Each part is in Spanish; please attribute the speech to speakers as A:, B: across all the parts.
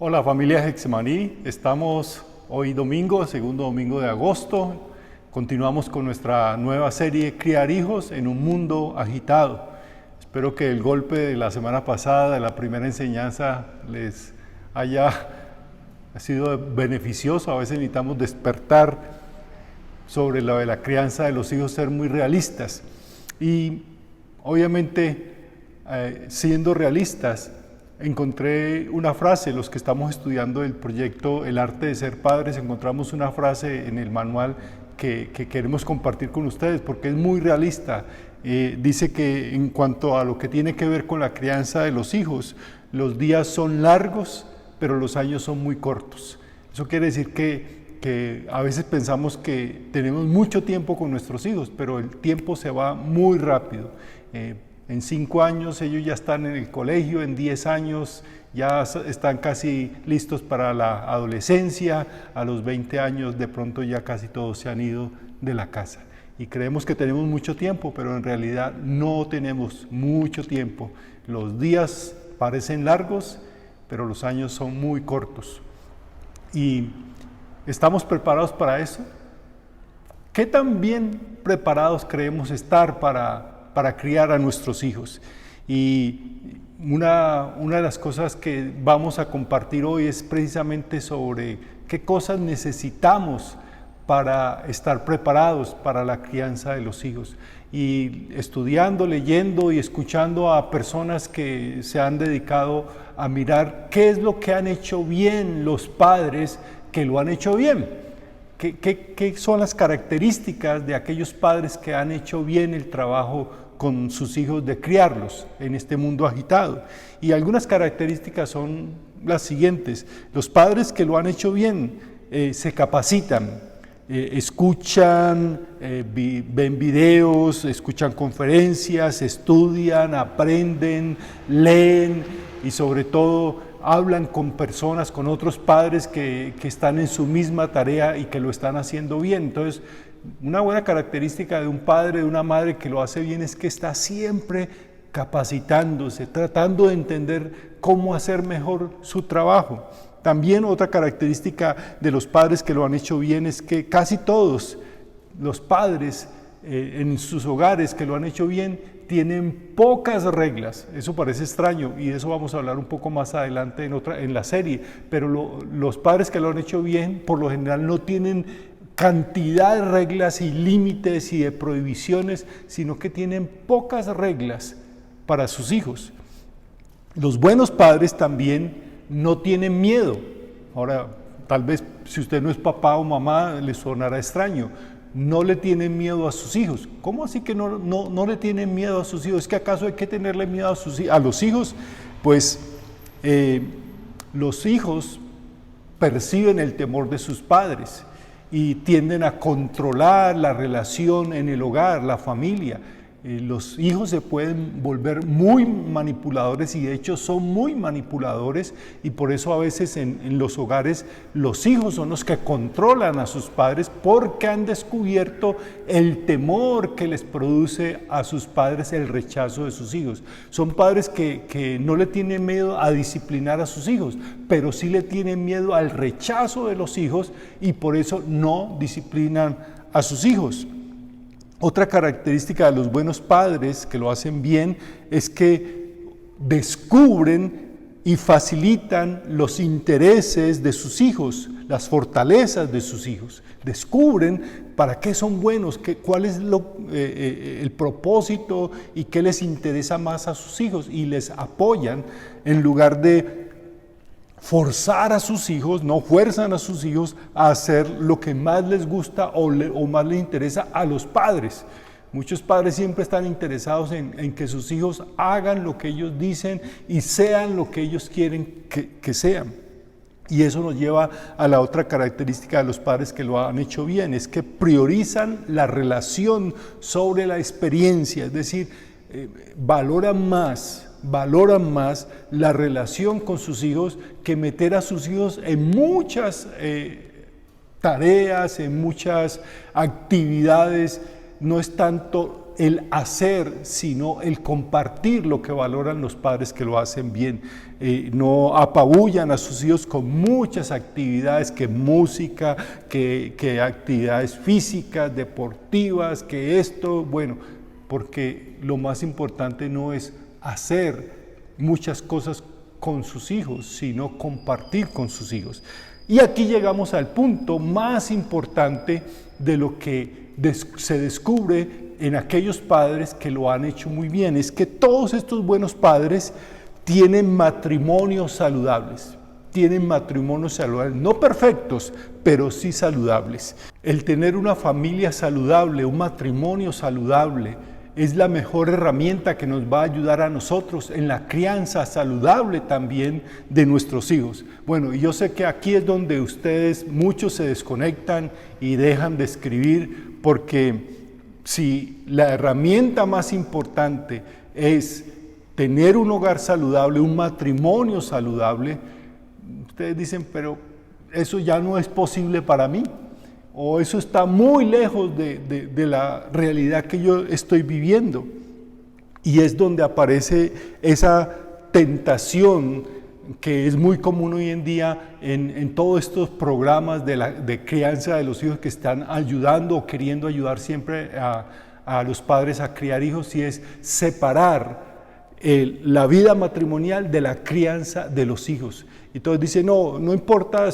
A: Hola familia Getsemaní, estamos hoy domingo, segundo domingo de agosto. Continuamos con nuestra nueva serie Criar hijos en un mundo agitado. Espero que el golpe de la semana pasada, de la primera enseñanza, les haya sido beneficioso. A veces necesitamos despertar sobre lo de la crianza de los hijos, ser muy realistas. Y obviamente, siendo realistas, encontré una frase. Los que estamos estudiando el proyecto El arte de ser padres, encontramos una frase en el manual que queremos compartir con ustedes porque es muy realista. Dice que en cuanto a lo que tiene que ver con la crianza de los hijos, los días son largos, pero los años son muy cortos. Eso quiere decir que a veces pensamos que tenemos mucho tiempo con nuestros hijos, pero el tiempo se va muy rápido. En 5 años ellos ya están en el colegio, en 10 años ya están casi listos para la adolescencia, a los 20 años de pronto ya casi todos se han ido de la casa. Y creemos que tenemos mucho tiempo, pero en realidad no tenemos mucho tiempo. Los días parecen largos, pero los años son muy cortos. ¿Y estamos preparados para eso? ¿Qué tan bien preparados creemos estar para criar a nuestros hijos? Y una de las cosas que vamos a compartir hoy es precisamente sobre qué cosas necesitamos para estar preparados para la crianza de los hijos. Y estudiando, leyendo y escuchando a personas que se han dedicado a mirar qué es lo que han hecho bien los padres que lo han hecho bien. ¿Qué son las características de aquellos padres que han hecho bien el trabajo con sus hijos de criarlos en este mundo agitado? Y algunas características son las siguientes. Los padres que lo han hecho bien se capacitan, escuchan, ven videos, escuchan conferencias, estudian, aprenden, leen y sobre todo hablan con personas, con otros padres que están en su misma tarea y que lo están haciendo bien. Entonces, una buena característica de un padre, de una madre que lo hace bien es que está siempre capacitándose, tratando de entender cómo hacer mejor su trabajo. También otra característica de los padres que lo han hecho bien es que casi todos los padres en sus hogares que lo han hecho bien tienen pocas reglas. Eso parece extraño y de eso vamos a hablar un poco más adelante en la serie, pero los padres que lo han hecho bien por lo general no tienen cantidad de reglas y límites y de prohibiciones, sino que tienen pocas reglas para sus hijos. Los buenos padres también no tienen miedo. Ahora, tal vez si usted no es papá o mamá le sonará extraño. No le tienen miedo a sus hijos. ¿Cómo así que no le tienen miedo a sus hijos? ¿Es que acaso hay que tenerle miedo a los hijos? Pues los hijos perciben el temor de sus padres y tienden a controlar la relación en el hogar, la familia. Los hijos se pueden volver muy manipuladores y de hecho son muy manipuladores, y por eso a veces en los hogares los hijos son los que controlan a sus padres porque han descubierto el temor que les produce a sus padres el rechazo de sus hijos. Son padres que no le tienen miedo a disciplinar a sus hijos, pero sí le tienen miedo al rechazo de los hijos y por eso no disciplinan a sus hijos. Otra característica de los buenos padres que lo hacen bien es que descubren y facilitan los intereses de sus hijos, las fortalezas de sus hijos. Descubren para qué son buenos, cuál es el propósito y qué les interesa más a sus hijos y les apoyan en lugar de forzar a sus hijos, no fuerzan a sus hijos a hacer lo que más les gusta o más les interesa a los padres. Muchos padres siempre están interesados en que sus hijos hagan lo que ellos dicen y sean lo que ellos quieren que sean. Y eso nos lleva a la otra característica de los padres que lo han hecho bien, es que priorizan la relación sobre la experiencia, es decir, valoran más la relación con sus hijos que meter a sus hijos en muchas tareas, en muchas actividades. No es tanto el hacer, sino el compartir lo que valoran los padres que lo hacen bien. No apabullan a sus hijos con muchas actividades, que música, que actividades físicas, deportivas, que esto, bueno, porque lo más importante no es hacer muchas cosas con sus hijos, sino compartir con sus hijos. Y aquí llegamos al punto más importante de lo que se descubre en aquellos padres que lo han hecho muy bien, es que todos estos buenos padres tienen matrimonios saludables, no perfectos, pero sí saludables. El tener una familia saludable, un matrimonio saludable, es la mejor herramienta que nos va a ayudar a nosotros en la crianza saludable también de nuestros hijos. Bueno, y yo sé que aquí es donde ustedes, muchos se desconectan y dejan de escribir, porque si la herramienta más importante es tener un hogar saludable, un matrimonio saludable, ustedes dicen, pero eso ya no es posible para mí, o eso está muy lejos de la realidad que yo estoy viviendo. Y es donde aparece esa tentación que es muy común hoy en día en todos estos programas de crianza de los hijos que están ayudando o queriendo ayudar siempre a los padres a criar hijos, y es separar la vida matrimonial de la crianza de los hijos. Y todos dicen, no importa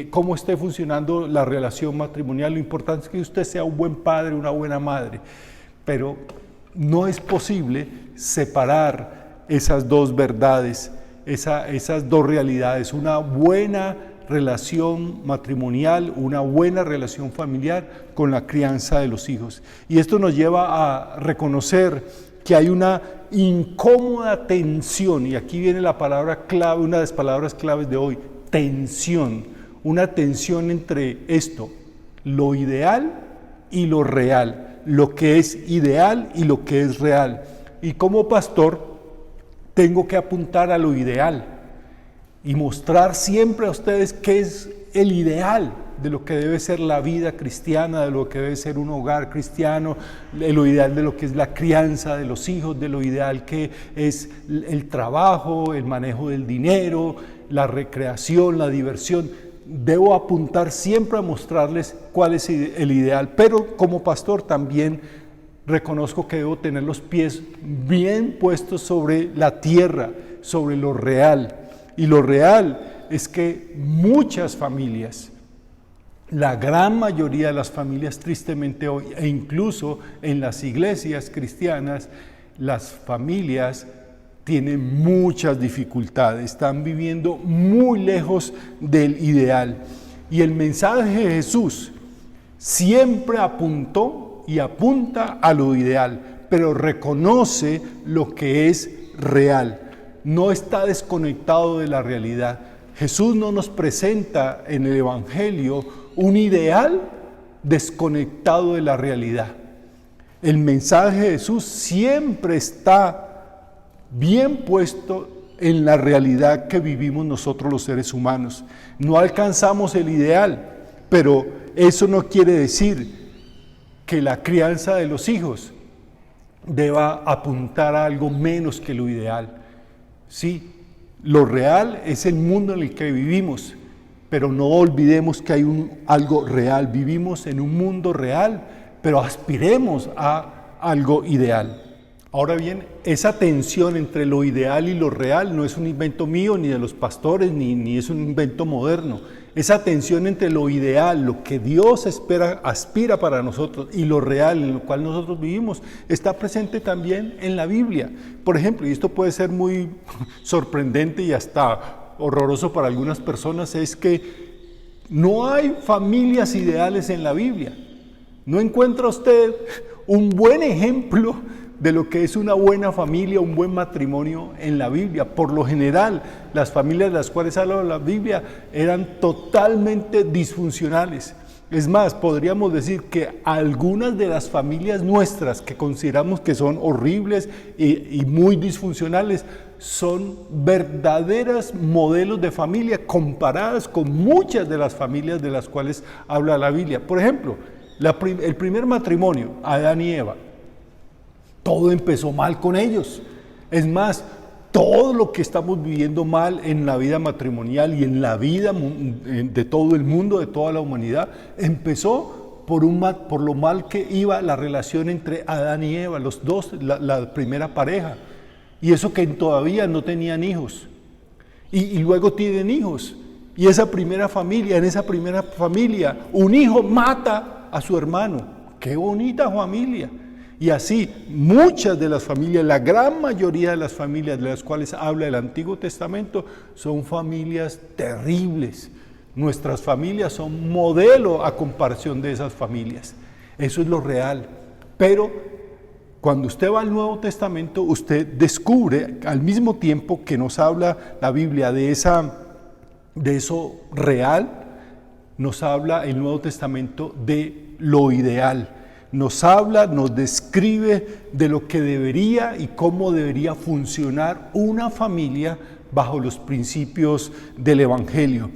A: cómo esté funcionando la relación matrimonial, lo importante es que usted sea un buen padre, una buena madre. Pero no es posible separar esas dos verdades, esas dos realidades, una buena relación matrimonial, una buena relación familiar con la crianza de los hijos. Y esto nos lleva a reconocer que hay una incómoda tensión, y aquí viene la palabra clave, una de las palabras claves de hoy, tensión, una tensión entre esto, lo ideal y lo real, lo que es ideal y lo que es real. Y como pastor, tengo que apuntar a lo ideal y mostrar siempre a ustedes qué es el ideal de lo que debe ser la vida cristiana, de lo que debe ser un hogar cristiano, de lo ideal de lo que es la crianza de los hijos, de lo ideal que es el trabajo, el manejo del dinero, la recreación, la diversión. Debo apuntar siempre a mostrarles cuál es el ideal, pero como pastor también reconozco que debo tener los pies bien puestos sobre la tierra, sobre lo real. Y lo real es que muchas familias, la gran mayoría de las familias tristemente hoy, e incluso en las iglesias cristianas, las familias tienen muchas dificultades, están viviendo muy lejos del ideal. Y el mensaje de Jesús siempre apuntó y apunta a lo ideal, pero reconoce lo que es real. No está desconectado de la realidad. Jesús no nos presenta en el Evangelio un ideal desconectado de la realidad. El mensaje de Jesús siempre está bien puesto en la realidad que vivimos nosotros los seres humanos. No alcanzamos el ideal, pero eso no quiere decir que la crianza de los hijos deba apuntar a algo menos que lo ideal. Sí, lo real es el mundo en el que vivimos, pero no olvidemos que hay algo real. Vivimos en un mundo real, pero aspiremos a algo ideal. Ahora bien, esa tensión entre lo ideal y lo real no es un invento mío, ni de los pastores, ni es un invento moderno. Esa tensión entre lo ideal, lo que Dios aspira para nosotros, y lo real en lo cual nosotros vivimos, está presente también en la Biblia. Por ejemplo, y esto puede ser muy sorprendente y hasta horroroso para algunas personas, es que no hay familias ideales en la Biblia. ¿No encuentra usted un buen ejemplo de lo que es una buena familia, un buen matrimonio en la Biblia? Por lo general, las familias de las cuales habla la Biblia eran totalmente disfuncionales. Es más, podríamos decir que algunas de las familias nuestras que consideramos que son horribles y muy disfuncionales son verdaderas modelos de familia comparadas con muchas de las familias de las cuales habla la Biblia. Por ejemplo, el primer matrimonio, Adán y Eva. todo empezó mal con ellos. Es más, todo lo que estamos viviendo mal en la vida matrimonial y en la vida de todo el mundo, de toda la humanidad, empezó por lo mal que iba la relación entre Adán y Eva, los dos, la primera pareja. Y eso que todavía no tenían hijos. Y luego tienen hijos. Y en esa primera familia, un hijo mata a su hermano. ¡Qué bonita familia! Y así, muchas de las familias, la gran mayoría de las familias de las cuales habla el Antiguo Testamento, son familias terribles. Nuestras familias son modelo a comparación de esas familias. Eso es lo real. Pero cuando usted va al Nuevo Testamento, usted descubre, al mismo tiempo que nos habla la Biblia de eso real, nos habla el Nuevo Testamento de lo ideal. Nos habla, nos describe de lo que debería y cómo debería funcionar una familia bajo los principios del Evangelio.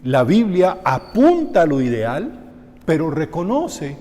A: La Biblia apunta a lo ideal, pero reconoce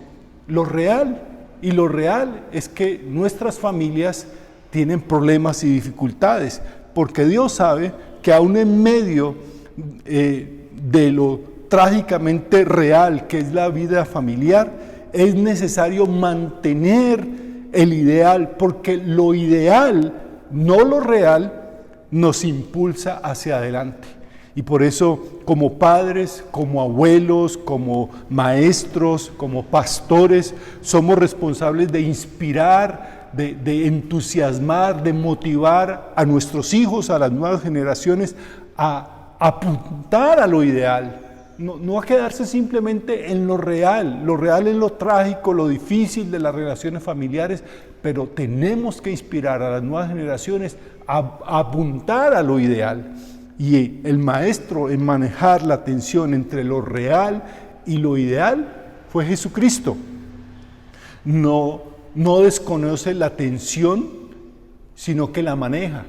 A: lo real. Y lo real es que nuestras familias tienen problemas y dificultades, porque Dios sabe que aún en medio de lo trágicamente real que es la vida familiar, es necesario mantener el ideal, porque lo ideal, no lo real, nos impulsa hacia adelante. Y por eso, como padres, como abuelos, como maestros, como pastores, somos responsables de inspirar, de entusiasmar, de motivar a nuestros hijos, a las nuevas generaciones, a apuntar a lo ideal. No a quedarse simplemente en lo real. Lo real es lo trágico, lo difícil de las relaciones familiares, pero tenemos que inspirar a las nuevas generaciones a apuntar a lo ideal. Y el maestro en manejar la tensión entre lo real y lo ideal fue Jesucristo. No desconoce la tensión, sino que la maneja.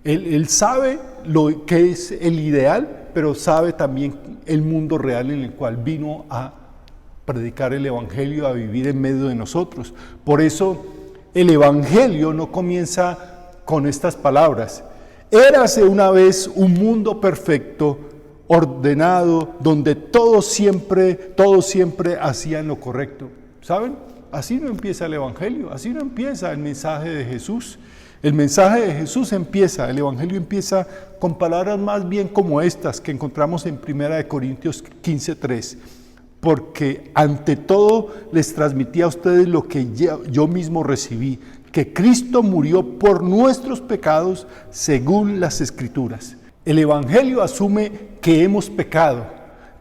A: Él sabe lo que es el ideal, pero sabe también el mundo real en el cual vino a predicar el Evangelio, a vivir en medio de nosotros. Por eso el Evangelio no comienza con estas palabras: érase una vez un mundo perfecto, ordenado, donde todos siempre hacían lo correcto. ¿Saben? Así no empieza el Evangelio, así no empieza el mensaje de Jesús. El mensaje de Jesús empieza, el Evangelio empieza con palabras más bien como estas que encontramos en 1 Corintios 15:3. Porque ante todo les transmití a ustedes lo que yo mismo recibí, que Cristo murió por nuestros pecados según las Escrituras. El Evangelio asume que hemos pecado,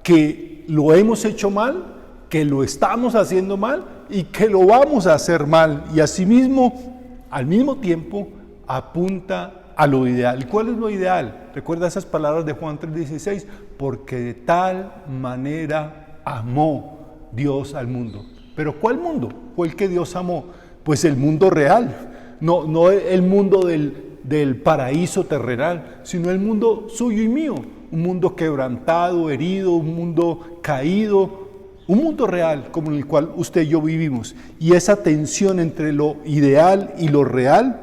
A: que lo hemos hecho mal, que lo estamos haciendo mal y que lo vamos a hacer mal. Y asimismo, al mismo tiempo, apunta a lo ideal. ¿Y cuál es lo ideal? Recuerda esas palabras de Juan 3:16, porque de tal manera amó Dios al mundo. ¿Pero cuál mundo fue el que Dios amó? Pues el mundo real, no el mundo del paraíso terrenal, sino el mundo suyo y mío, un mundo quebrantado, herido, un mundo caído, un mundo real como en el cual usted y yo vivimos. Y esa tensión entre lo ideal y lo real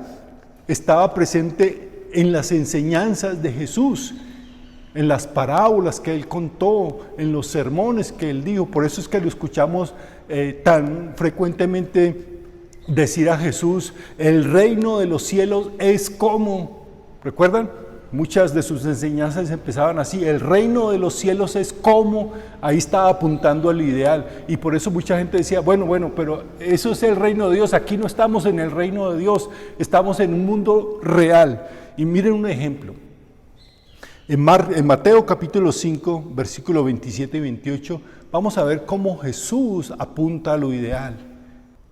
A: estaba presente en las enseñanzas de Jesús, en las parábolas que Él contó, en los sermones que Él dijo. Por eso es que lo escuchamos tan frecuentemente decir a Jesús: el reino de los cielos es como. ¿Recuerdan? Muchas de sus enseñanzas empezaban así: el reino de los cielos es como. Ahí estaba apuntando al ideal. Y por eso mucha gente decía: bueno, pero eso es el reino de Dios. Aquí no estamos en el reino de Dios, estamos en un mundo real. Y miren un ejemplo. En Mateo capítulo 5, versículos 27 y 28, vamos a ver cómo Jesús apunta a lo ideal.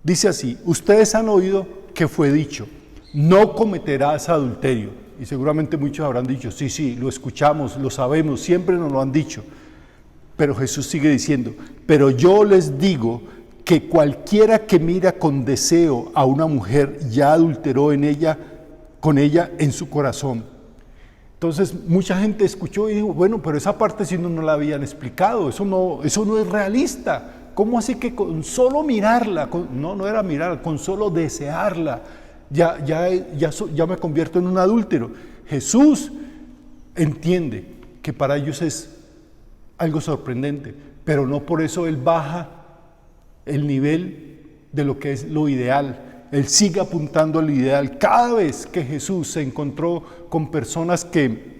A: Dice así: ustedes han oído que fue dicho, no cometerás adulterio. Y seguramente muchos habrán dicho: sí, lo escuchamos, lo sabemos, siempre nos lo han dicho. Pero Jesús sigue diciendo: pero yo les digo que cualquiera que mira con deseo a una mujer ya adulteró con ella en su corazón. Entonces mucha gente escuchó y dijo: bueno, pero esa parte sí no la habían explicado, eso no es realista. ¿Cómo así que con solo mirarla, no era mirar, con solo desearla, ya me convierto en un adúltero. Jesús entiende que para ellos es algo sorprendente, pero no por eso Él baja el nivel de lo que es lo ideal. Él sigue apuntando al ideal. Cada vez que Jesús se encontró con personas que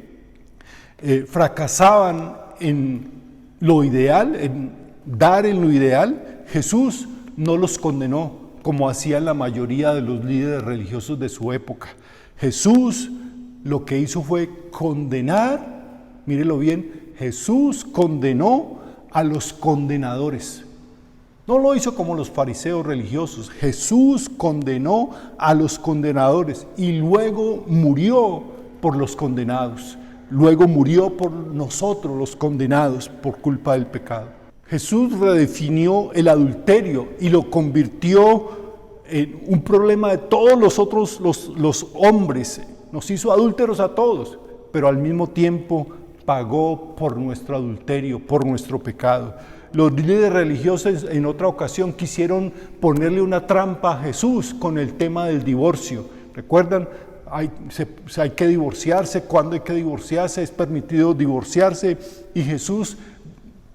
A: fracasaban en lo ideal, en dar en lo ideal, Jesús no los condenó como hacían la mayoría de los líderes religiosos de su época. Jesús lo que hizo fue condenar, mírelo bien, Jesús condenó a los condenadores. No lo hizo como los fariseos religiosos. Jesús condenó a los condenadores y luego murió por los condenados. Luego murió por nosotros los condenados por culpa del pecado. Jesús redefinió el adulterio y lo convirtió en un problema de todos los otros, los hombres. Nos hizo adúlteros a todos, pero al mismo tiempo pagó por nuestro adulterio, por nuestro pecado. Los líderes religiosos en otra ocasión quisieron ponerle una trampa a Jesús con el tema del divorcio. ¿Recuerdan? Hay que divorciarse, ¿cuándo hay que divorciarse? ¿Es permitido divorciarse? Y Jesús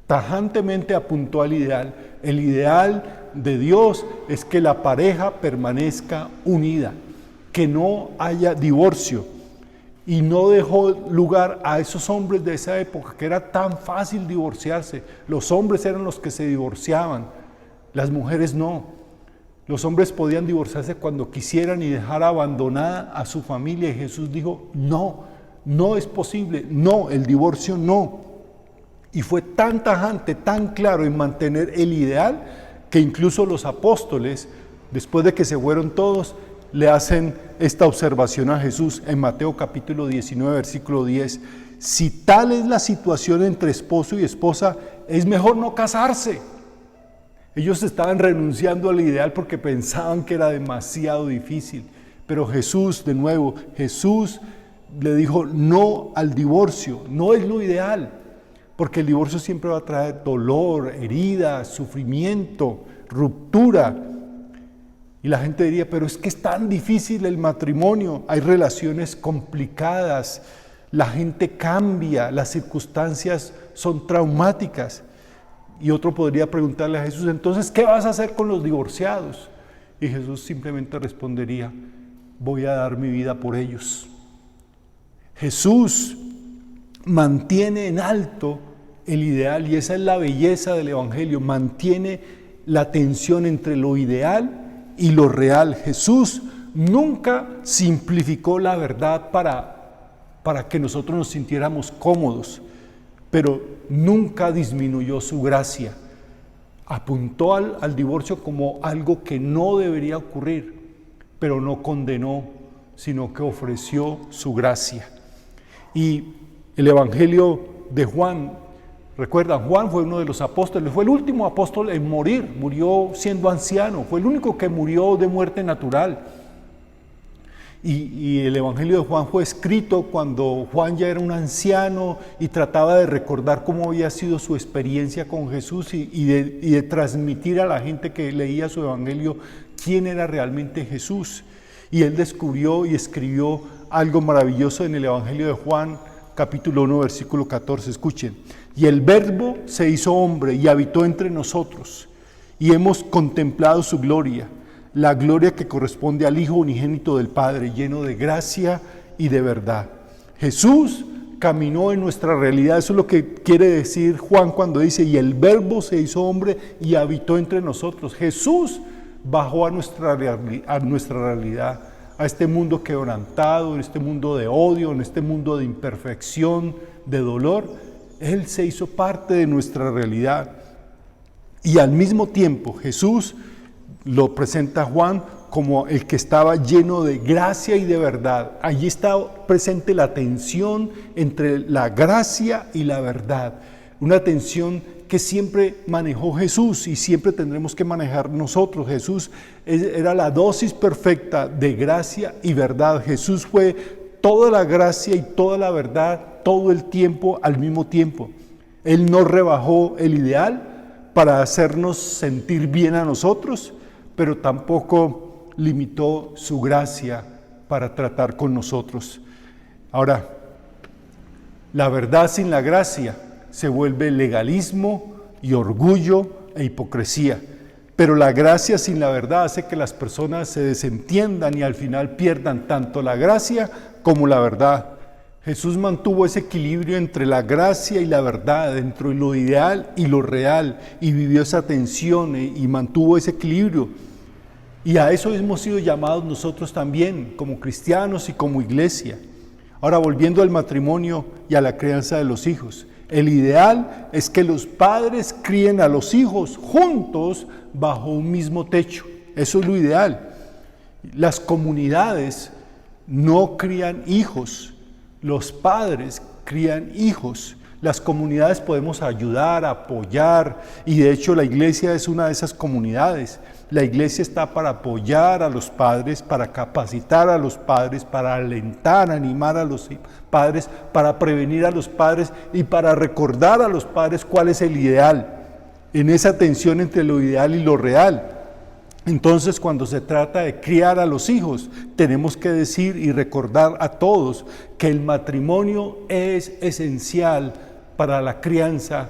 A: tajantemente apuntó al ideal. El ideal de Dios es que la pareja permanezca unida, que no haya divorcio. Y no dejó lugar a esos hombres de esa época, que era tan fácil divorciarse. Los hombres eran los que se divorciaban, las mujeres no. Los hombres podían divorciarse cuando quisieran y dejar abandonada a su familia. Y Jesús dijo, no, no es posible, no, el divorcio no. Y fue tan tajante, tan claro en mantener el ideal, que incluso los apóstoles, después de que se fueron todos, le hacen esta observación a Jesús en Mateo capítulo 19, versículo 10. Si tal es la situación entre esposo y esposa, es mejor no casarse. Ellos estaban renunciando al ideal porque pensaban que era demasiado difícil. Pero Jesús, de nuevo, Jesús le dijo no al divorcio, no es lo ideal. Porque el divorcio siempre va a traer dolor, heridas, sufrimiento, ruptura. Y la gente diría, pero es que es tan difícil el matrimonio, hay relaciones complicadas, la gente cambia, las circunstancias son traumáticas. Y otro podría preguntarle a Jesús, entonces, ¿qué vas a hacer con los divorciados? Y Jesús simplemente respondería, voy a dar mi vida por ellos. Jesús mantiene en alto el ideal, y esa es la belleza del Evangelio, mantiene la tensión entre lo ideal y lo real. Jesús nunca simplificó la verdad para que nosotros nos sintiéramos cómodos, pero nunca disminuyó su gracia. Apuntó al divorcio como algo que no debería ocurrir, pero no condenó, sino que ofreció su gracia. Y el Evangelio de Juan, recuerdan, Juan fue uno de los apóstoles, fue el último apóstol en morir, murió siendo anciano, fue el único que murió de muerte natural. Y el Evangelio de Juan fue escrito cuando Juan ya era un anciano y trataba de recordar cómo había sido su experiencia con Jesús y de transmitir a la gente que leía su Evangelio quién era realmente Jesús. Y él descubrió y escribió algo maravilloso en el Evangelio de Juan, capítulo 1, versículo 14, escuchen. Y el Verbo se hizo hombre y habitó entre nosotros, y hemos contemplado su gloria, la gloria que corresponde al Hijo unigénito del Padre, lleno de gracia y de verdad. Jesús caminó en nuestra realidad, eso es lo que quiere decir Juan cuando dice, y el Verbo se hizo hombre y habitó entre nosotros. Jesús bajó a nuestra realidad, a este mundo quebrantado, en este mundo de odio, en este mundo de imperfección, de dolor. Él se hizo parte de nuestra realidad. Y al mismo tiempo Jesús lo presenta Juan como el que estaba lleno de gracia y de verdad. Allí está presente la tensión entre la gracia y la verdad. Una tensión que siempre manejó Jesús y siempre tendremos que manejar nosotros. Jesús era la dosis perfecta de gracia y verdad. Jesús fue toda la gracia y toda la verdad todo el tiempo al mismo tiempo. Él no rebajó el ideal para hacernos sentir bien a nosotros, pero tampoco limitó su gracia para tratar con nosotros. Ahora, la verdad sin la gracia se vuelve legalismo y orgullo e hipocresía. Pero la gracia sin la verdad hace que las personas se desentiendan y al final pierdan tanto la gracia como la verdad. Jesús mantuvo ese equilibrio entre la gracia y la verdad, entre lo ideal y lo real, y vivió esa tensión y mantuvo ese equilibrio. Y a eso hemos sido llamados nosotros también, como cristianos y como iglesia. Ahora, volviendo al matrimonio y a la crianza de los hijos. El ideal es que los padres críen a los hijos juntos bajo un mismo techo. Eso es lo ideal. Las comunidades no crían hijos, los padres crían hijos. Las comunidades podemos ayudar, apoyar, y de hecho la iglesia es una de esas comunidades. La iglesia está para apoyar a los padres, para capacitar a los padres, para alentar, animar a los padres, para prevenir a los padres y para recordar a los padres cuál es el ideal, en esa tensión entre lo ideal y lo real. Entonces, cuando se trata de criar a los hijos, tenemos que decir y recordar a todos que el matrimonio es esencial para la crianza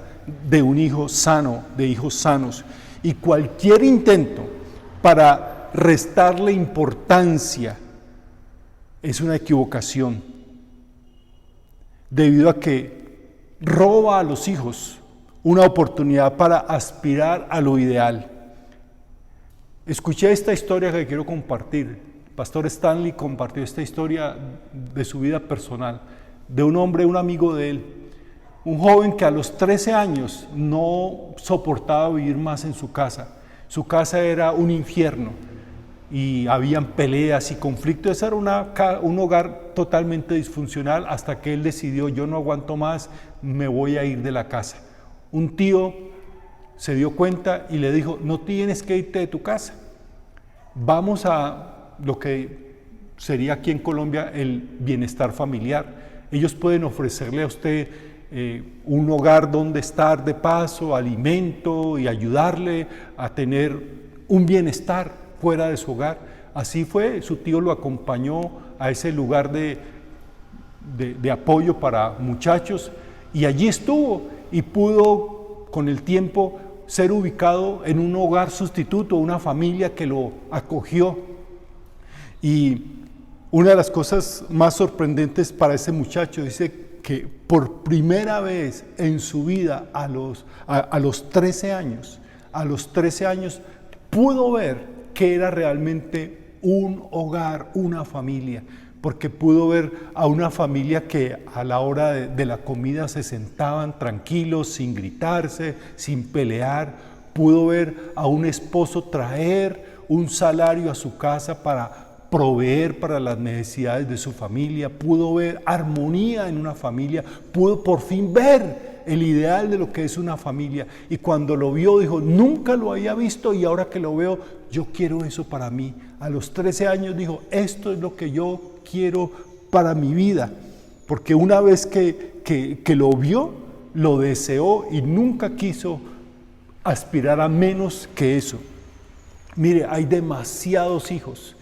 A: de un hijo sano, de hijos sanos. Y cualquier intento para restarle importancia es una equivocación, debido a que roba a los hijos una oportunidad para aspirar a lo ideal. Escuché esta historia que quiero compartir. El pastor Stanley compartió esta historia de su vida personal, de un hombre, un amigo de él, un joven que a los 13 años no soportaba vivir más en su casa. Su casa era un infierno y habían peleas y conflictos. Ese era un hogar totalmente disfuncional hasta que él decidió: yo no aguanto más, me voy a ir de la casa. Un tío se dio cuenta y le dijo: no tienes que irte de tu casa, vamos a lo que sería aquí en Colombia el bienestar familiar. Ellos pueden ofrecerle a usted un hogar donde estar de paso, alimento, y ayudarle a tener un bienestar fuera de su hogar. Así fue, su tío lo acompañó a ese lugar de apoyo para muchachos, y allí estuvo y pudo con el tiempo ser ubicado en un hogar sustituto, una familia que lo acogió. Y una de las cosas más sorprendentes para ese muchacho, dice que por primera vez en su vida a los 13 años, pudo ver que era realmente un hogar, una familia, porque pudo ver a una familia que a la hora de la comida se sentaban tranquilos, sin gritarse, sin pelear. Pudo ver a un esposo traer un salario a su casa para proveer para las necesidades de su familia. Pudo ver armonía en una familia, pudo por fin ver el ideal de lo que es una familia, y cuando lo vio dijo: nunca lo había visto y ahora que lo veo, yo quiero eso para mí. A los 13 años dijo: esto es lo que yo quiero para mi vida, porque una vez que lo vio, lo deseó y nunca quiso aspirar a menos que eso. Mire, hay demasiados hijos,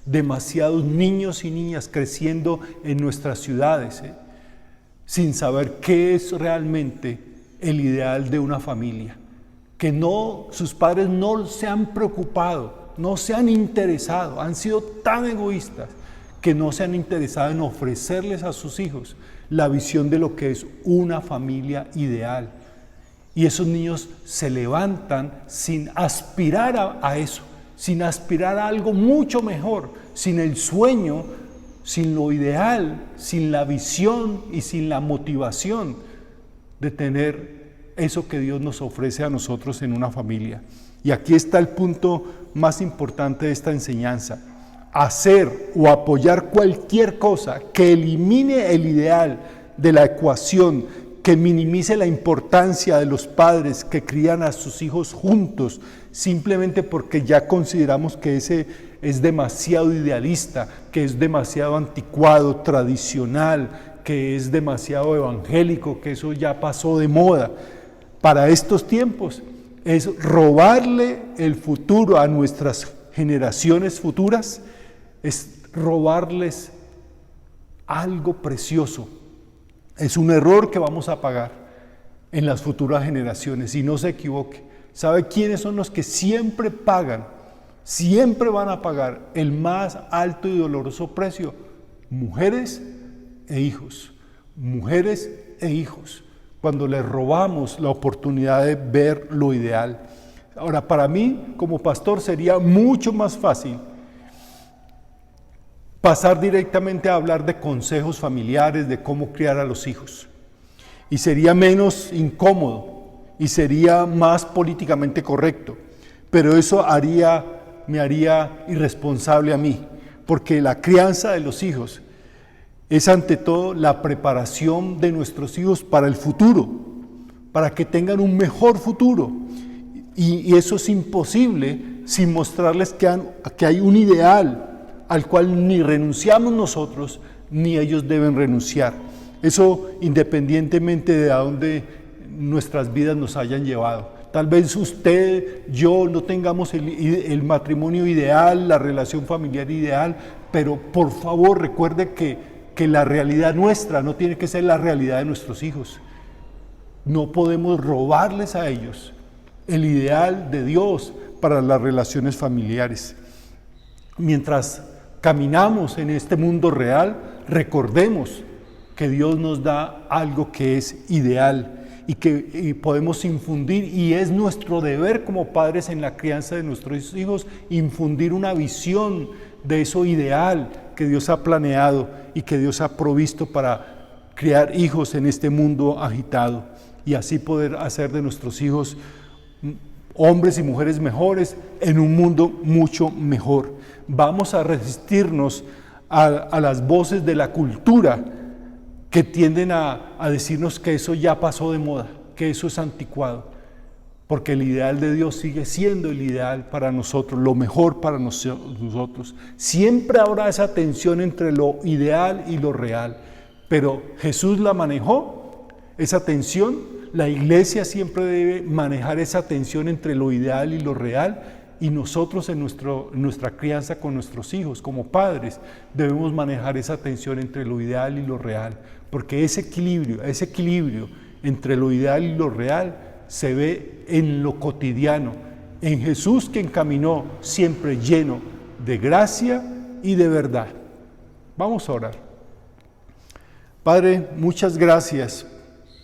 A: demasiados niños y niñas creciendo en nuestras ciudades, sin saber qué es realmente el ideal de una familia, que sus padres no se han preocupado, no se han interesado, han sido tan egoístas que no se han interesado en ofrecerles a sus hijos la visión de lo que es una familia ideal. Y esos niños se levantan sin aspirar a eso, sin aspirar a algo mucho mejor, sin el sueño, sin lo ideal, sin la visión y sin la motivación de tener eso que Dios nos ofrece a nosotros en una familia. Y aquí está el punto más importante de esta enseñanza: hacer o apoyar cualquier cosa que elimine el ideal de la ecuación, que minimice la importancia de los padres que crían a sus hijos juntos, simplemente porque ya consideramos que ese es demasiado idealista, que es demasiado anticuado, tradicional, que es demasiado evangélico, que eso ya pasó de moda. Para estos tiempos es robarle el futuro a nuestras generaciones futuras es robarles algo precioso. Es un error que vamos a pagar en las futuras generaciones, y no se equivoque. ¿Sabe quiénes son los que siempre pagan? Siempre van a pagar el más alto y doloroso precio. Mujeres e hijos. Mujeres e hijos. Cuando les robamos la oportunidad de ver lo ideal. Ahora, para mí, como pastor, sería mucho más fácil pasar directamente a hablar de consejos familiares, de cómo criar a los hijos. Y sería menos incómodo y sería más políticamente correcto. Pero eso me haría irresponsable a mí, porque la crianza de los hijos es ante todo la preparación de nuestros hijos para el futuro, para que tengan un mejor futuro. Y eso es imposible sin mostrarles que hay un ideal al cual ni renunciamos nosotros, ni ellos deben renunciar. Eso independientemente de a dónde nuestras vidas nos hayan llevado. Tal vez usted, yo no tengamos el matrimonio ideal, la relación familiar ideal, pero por favor recuerde que la realidad nuestra no tiene que ser la realidad de nuestros hijos. No podemos robarles a ellos el ideal de Dios para las relaciones familiares. Mientras caminamos en este mundo real, recordemos que Dios nos da algo que es ideal y que podemos infundir, y es nuestro deber como padres en la crianza de nuestros hijos, infundir una visión de eso ideal que Dios ha planeado y que Dios ha provisto para criar hijos en este mundo agitado, y así poder hacer de nuestros hijos hombres y mujeres mejores en un mundo mucho mejor. Vamos a resistirnos a las voces de la cultura que tienden a decirnos que eso ya pasó de moda, que eso es anticuado, porque el ideal de Dios sigue siendo el ideal para nosotros, lo mejor para nosotros. Siempre habrá esa tensión entre lo ideal y lo real, pero Jesús la manejó, esa tensión. La iglesia siempre debe manejar esa tensión entre lo ideal y lo real, y nosotros en nuestra crianza con nuestros hijos, como padres, debemos manejar esa tensión entre lo ideal y lo real, porque ese equilibrio entre lo ideal y lo real se ve en lo cotidiano, en Jesús, quien caminó siempre lleno de gracia y de verdad. Vamos a orar. Padre, muchas gracias,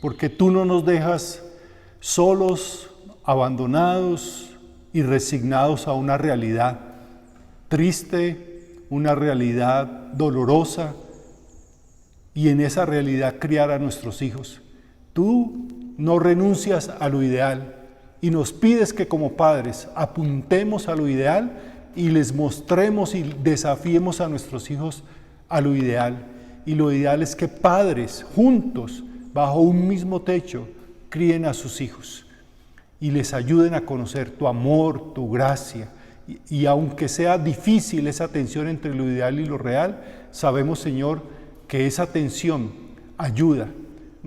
A: porque tú no nos dejas solos, abandonados y resignados a una realidad triste, una realidad dolorosa, y en esa realidad criar a nuestros hijos. Tú no renuncias a lo ideal y nos pides que como padres apuntemos a lo ideal y les mostremos y desafiemos a nuestros hijos a lo ideal. Y lo ideal es que padres juntos, bajo un mismo techo, críen a sus hijos y les ayuden a conocer tu amor, tu gracia. Y aunque sea difícil esa tensión entre lo ideal y lo real, sabemos, Señor, que esa tensión ayuda.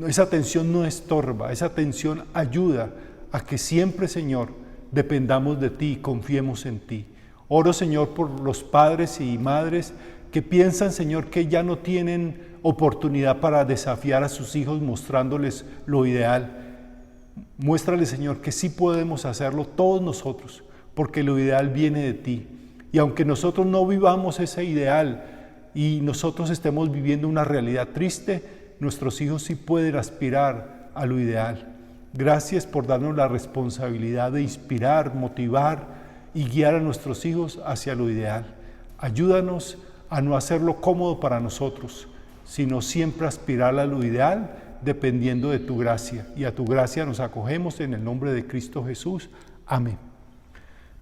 A: Esa tensión no estorba, esa tensión ayuda a que siempre, Señor, dependamos de ti y confiemos en ti. Oro, Señor, por los padres y madres que piensan, Señor, que ya no tienen oportunidad para desafiar a sus hijos mostrándoles lo ideal. Muéstrales, Señor, que sí podemos hacerlo todos nosotros, porque lo ideal viene de ti. Y aunque nosotros no vivamos ese ideal y nosotros estemos viviendo una realidad triste, nuestros hijos sí pueden aspirar a lo ideal. Gracias por darnos la responsabilidad de inspirar, motivar y guiar a nuestros hijos hacia lo ideal. Ayúdanos a no hacerlo cómodo para nosotros, sino siempre aspirar a lo ideal dependiendo de tu gracia. Y a tu gracia nos acogemos en el nombre de Cristo Jesús. Amén.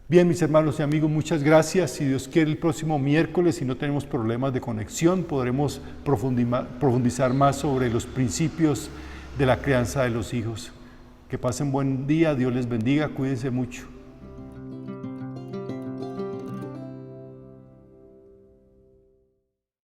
A: Bien, mis hermanos y amigos, muchas gracias. Si Dios quiere, el próximo miércoles, si no tenemos problemas de conexión, podremos profundizar más sobre los principios de la crianza de los hijos. Que pasen buen día, Dios les bendiga, cuídense mucho.